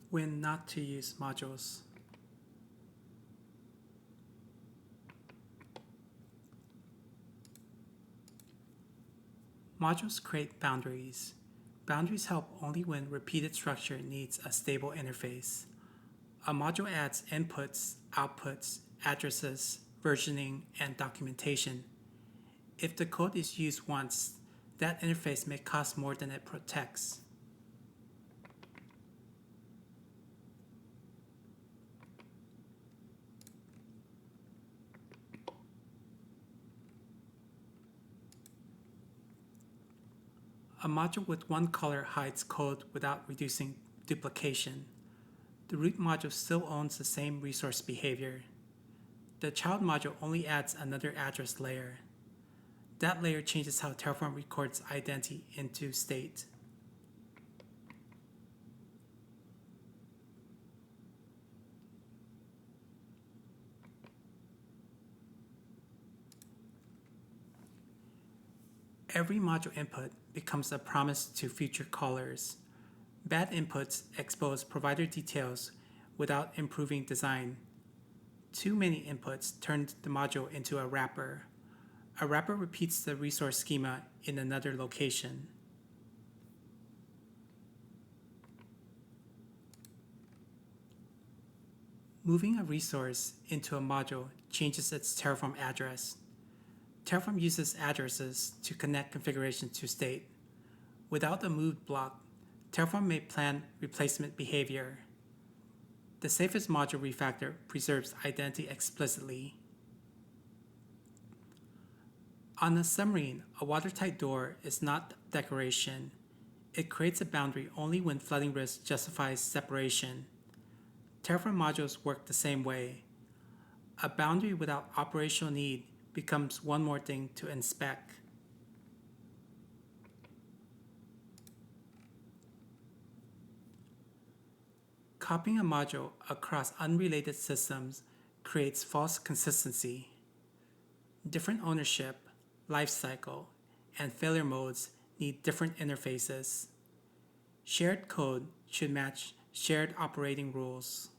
When not to use modules. Modules create boundaries. Boundaries help only when repeated structure needs a stable interface. A module adds inputs, outputs, addresses, versioning, and documentation. If the code is used once, that interface may cost more than it protects. A module with one color hides code without reducing duplication. The root module still owns the same resource behavior. The child module only adds another address layer. That layer changes how Terraform records identity into state. Every module input becomes a promise to future callers. Bad inputs expose provider details without improving design. Too many inputs turn the module into a wrapper. A wrapper repeats the resource schema in another location. Moving a resource into a module changes its Terraform address. Terraform uses addresses to connect configuration to state. Without the move block, Terraform may plan replacement behavior. The safest module refactor preserves identity explicitly. On a submarine, a watertight door is not decoration. It creates a boundary only when flooding risk justifies separation. Terraform modules work the same way. A boundary without operational need becomes one more thing to inspect. Copying a module across unrelated systems creates false consistency. Different ownership, lifecycle, and failure modes need different interfaces. Shared code should match shared operating rules.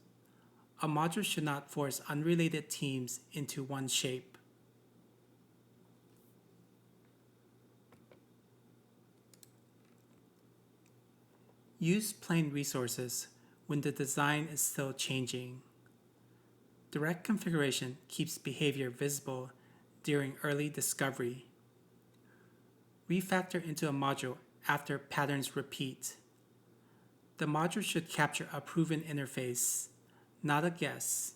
A module should not force unrelated teams into one shape. Use plain resources when the design is still changing. Direct configuration keeps behavior visible during early discovery. Refactor into a module after patterns repeat. The module should capture a proven interface, not a guess.